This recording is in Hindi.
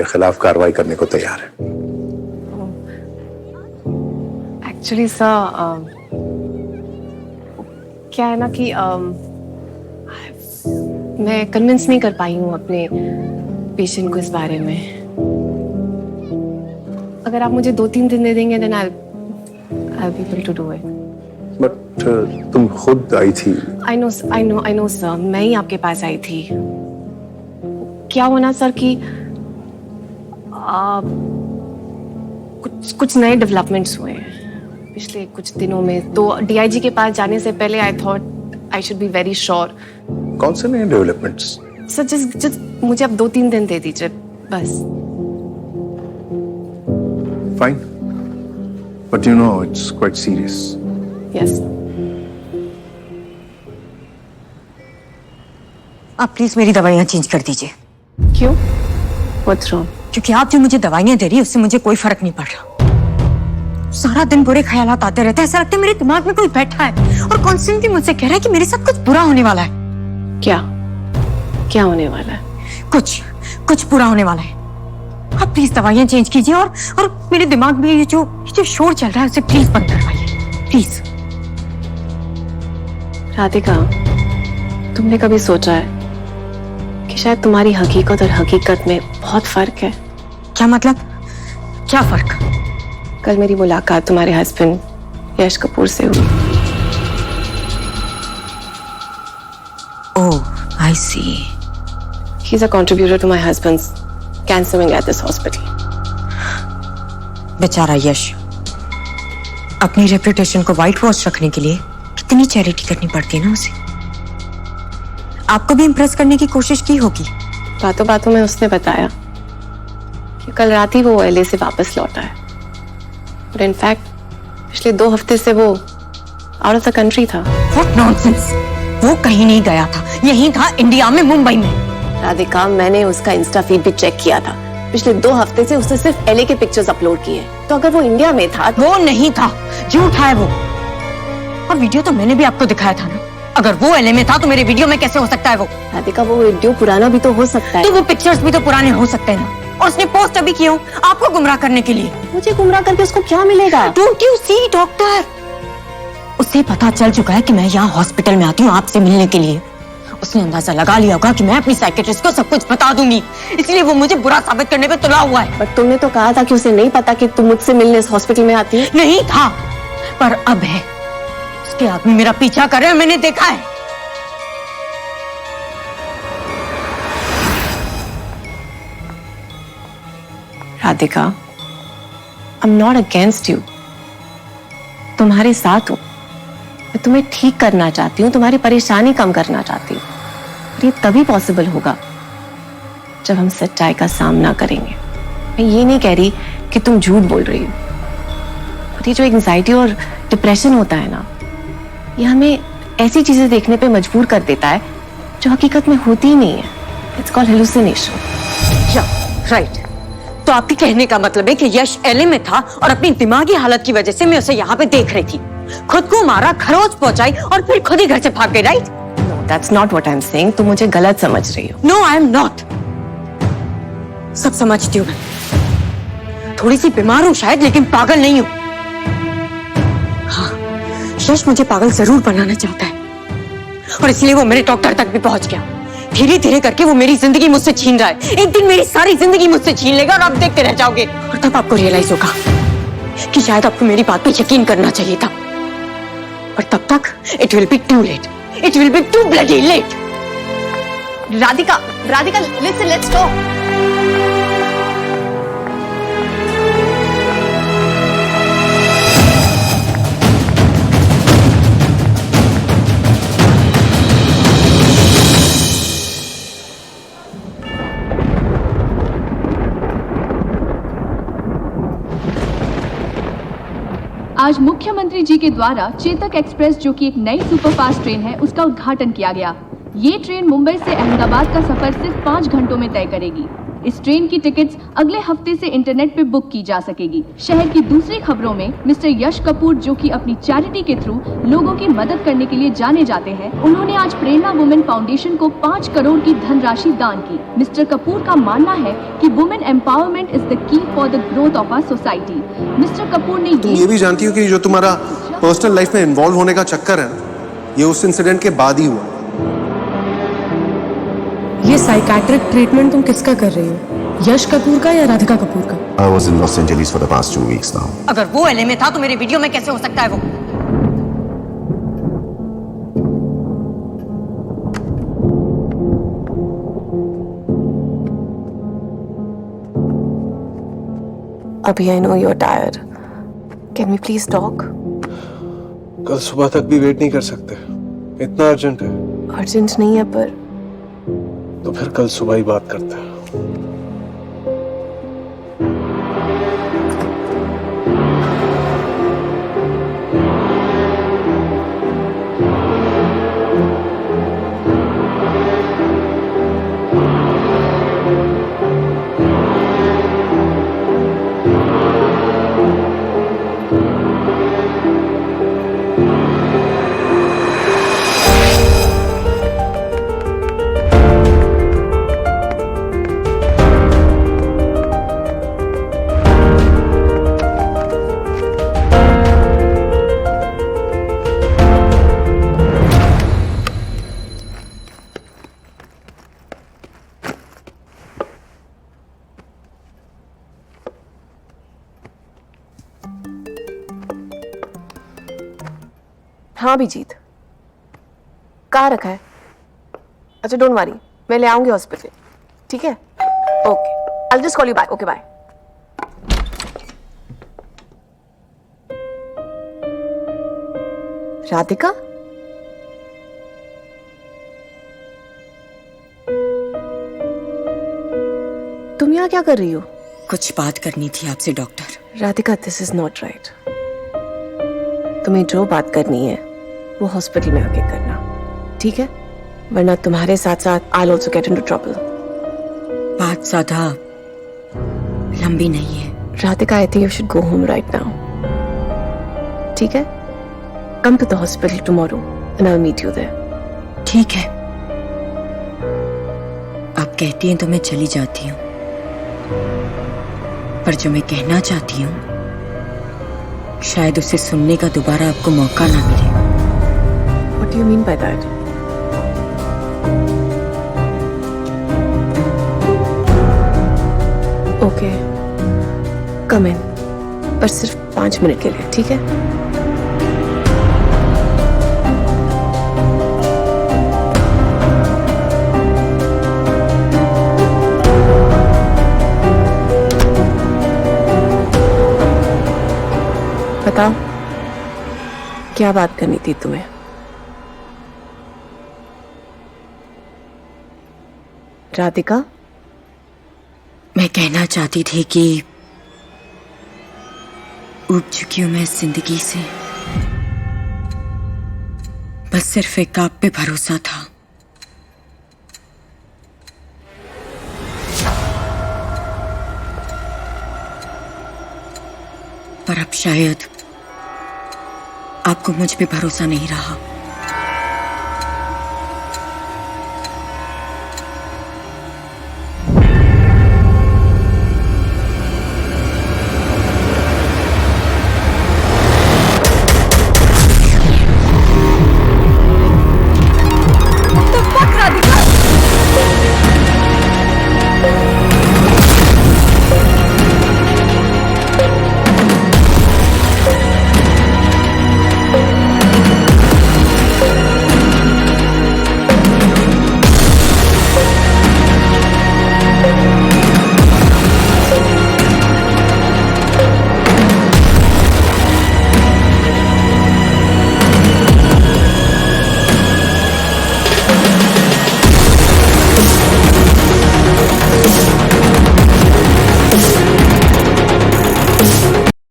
खिलाफ कार्रवाई करने को तैयार है। एक्चुअली सर क्या है ना कि मैं कन्विंस नहीं कर पाई हूँ अपने पेशेंट को इस बारे में। अगर आप मुझे 2-3 दिन दे देंगे then I be able to do it. But तुम खुद आई थी। आई नो सर, मैं ही आपके पास आई थी। क्या होना सर कि कुछ नए डेवलपमेंट्स हुए हैं पिछले कुछ दिनों में, तो डीआईजी के पास जाने से पहले I thought I should be very sure. कौन से नए डेवलपमेंट्स? सर जस्ट मुझे अब 2-3 दिन दे दीजिए बस। Fine, but you know it's quite serious. Yes. आप प्लीज मेरी दवाइयाँ चेंज कर दीजिए। क्यों? What's wrong? क्योंकि आप जो मुझे दवाइयाँ दे रही है उससे मुझे कोई फर्क नहीं पड़ रहा। सारा दिन बुरे ख्यालात आते रहते हैं, ऐसा लगता है मेरे दिमाग में कोई बैठा है और कॉन्स्टेंटली मुझसे कह रहा है कि मेरे साथ कुछ बुरा होने वाला है। क्या होने वाला है? कुछ बुरा होने वाला है। आप प्लीज दवाइयाँ चेंज कीजिए और मेरे दिमाग में ये जो शोर चल रहा है उसे प्लीज बंद करवाइए प्लीज। राधिका, तुमने कभी सोचा है कि शायद तुम्हारी हकीकत और हकीकत में बहुत फर्क है? क्या मतलब? क्या फर्क? कल मेरी मुलाकात तुम्हारे हस्बैंड यश कपूर से हुई। ओह, I see. He's a contributor to my husband's cancer wing at this hospital. बेचारा यश, अपनी रेपुटेशन को व्हाइट वॉश रखने के लिए कितनी चैरिटी करनी पड़ती है ना उसे। आपको भी इम्प्रेस करने की कोशिश की होगी। बातों बातों में उसने बताया कि कल रात ही वो एलए से वापस लौटा है, और इनफैक्ट पिछले 2 हफ्ते से वो आउट ऑफ द कंट्री था। What nonsense! वो कहीं नहीं गया था, यहीं था इंडिया में, मुंबई में। राधिका, मैंने उसका इंस्टा फीड भी चेक किया था। पिछले 2 हफ्ते से उसने सिर्फ एलए के पिक्चर्स अपलोड किए हैं। तो अगर वो इंडिया में था वो नहीं था, झूठ है वो। और वीडियो तो मैंने भी आपको दिखाया था ना। अगर वो एलए में था तो मेरे वीडियो में कैसे हो सकता है वो? राधिका, वो वीडियो पुराना भी तो हो सकता है। तो वो पिक्चर्स भी तो पुराने हो सकते हैं ना। और उसने पोस्ट अभी किया आपको गुमराह करने के लिए। मुझे गुमराह करके उसको क्या मिलेगा? डोंट यू सी डॉक्टर, उसे पता चल चुका है कि मैं यहाँ हॉस्पिटल में आती हूँ आपसे मिलने के लिए। उसने अंदाजा लगा लिया होगा कि मैं अपनी साइकियाट्रिस्ट को सब कुछ बता दूंगी, इसलिए वो मुझे बुरा साबित करने पे तुला हुआ है। बट तुमने तो कहा था कि उसे नहीं पता कि तुम मुझसे मिलने इस हॉस्पिटल में आती है। नहीं था, पर अब है। उसके आदमी मेरा पीछा कर रहे हैं, मैंने देखा है। राधिका, आई एम नॉट अगेंस्ट यू। तुम्हारे साथ हूं, मैं तुम्हें ठीक करना चाहती हूँ, तुम्हारी परेशानी कम करना चाहती हूँ। और ये तभी पॉसिबल होगा जब हम सच्चाई का सामना करेंगे। मैं ये नहीं कह रही कि तुम झूठ बोल रही हो, और ये जो एंजाइटी और डिप्रेशन होता है ना, ये हमें ऐसी चीजें देखने पे मजबूर कर देता है जो हकीकत में होती ही नहीं है। It's called hallucination. या राइट। तो आपके कहने का मतलब है कि यश एलए में था और अपनी दिमागी हालत की वजह से मैं उसे यहाँ पे देख रही थी, खुद को मारा, खरोच पहुंचाई और फिर खुद ही घर से भाग गई, right? No, that's not what I am saying. तुम मुझे गलत समझ रही हो। No, I am not. सब समझती हूँ मैं। थोड़ी सी बीमार हूँ शायद, लेकिन पागल नहीं हूँ। हाँ, यश मुझे पागल जरूर बनाना चाहता है और इसलिए वो मेरे डॉक्टर तक भी पहुंच गया। धीरे धीरे करके वो मेरी जिंदगी मुझसे छीन रहा है। एक दिन मेरी सारी जिंदगी मुझसे छीन लेगा और आप देखते रह जाओगे। और तब आपको रियलाइज होगा कि शायद आपको मेरी बात पे यकीन करना चाहिए था, और तब तक it will be too late. It will be too bloody late. Radhika, listen, let's talk. आज मुख्यमंत्री जी के द्वारा चेतक एक्सप्रेस, जो कि एक नई सुपरफास्ट ट्रेन है, उसका उद्घाटन किया गया। ये ट्रेन मुंबई से अहमदाबाद का सफर सिर्फ 5 घंटों में तय करेगी। इस ट्रेन की टिकट्स अगले हफ्ते से इंटरनेट पे बुक की जा सकेगी। शहर की दूसरी खबरों में मिस्टर यश कपूर, जो कि अपनी चैरिटी के थ्रू लोगों की मदद करने के लिए जाने जाते हैं, उन्होंने आज प्रेरणा वुमेन फाउंडेशन को 5 करोड़ की धनराशि दान की। मिस्टर कपूर का मानना है कि women empowerment is the key for the growth of our society. Mister Kapoor ने तुम ये भी जानती हो कि जो तुम्हारा पर्सनल लाइफ में इन्वॉल्व होने का चक्कर है ना, ये उस इंसिडेंट के बाद ही हुआ। ये साइकाट्रिक ट्रीटमेंट तुम किसका कर रही हो, यश कपूर का या राधिका कपूर का? I was in Los Angeles for the past 2 weeks now. अगर वो एलए में था तो मेरे वीडियो में कैसे हो सकता है वो? Abhi, I know you're tired. Can we please talk? कल सुबह तक भी वेट नहीं कर सकते, इतना अर्जेंट है। अर्जेंट नहीं है पर तो फिर कल सुबह ही बात करते हैं। हाँ अभिजीत, कहाँ रखा है? अच्छा डोंट वरी, मैं ले आऊंगी हॉस्पिटल, ठीक है? Okay, I just call you back. Okay bye. Radhika, तुम यहाँ क्या कर रही हो? कुछ बात करनी थी आपसे doctor. Radhika, this is not right. तुम्हें जो बात करनी है वो हॉस्पिटल में आके करना, ठीक है? वरना तुम्हारे साथ साथ I also get into trouble. बात ज्यादा लंबी नहीं है। Radhika, I think you should go home right now, ठीक है? Come to the hospital tomorrow and I will meet you there. ठीक है, आप कहती हैं तो मैं चली जाती हूँ, पर जो मैं कहना चाहती हूँ शायद उसे सुनने का दोबारा आपको मौका ना मिले। What do you mean by that? Okay, come in, पर सिर्फ 5 मिनट के लिए, ठीक है? बताओ, क्या बात करनी थी तुम्हें? राधिका, मैं कहना चाहती थी कि ऊब चुकी हूं मैं इस जिंदगी से। बस सिर्फ एक आप पे भरोसा था। पर अब शायद आपको मुझ पे भरोसा नहीं रहा।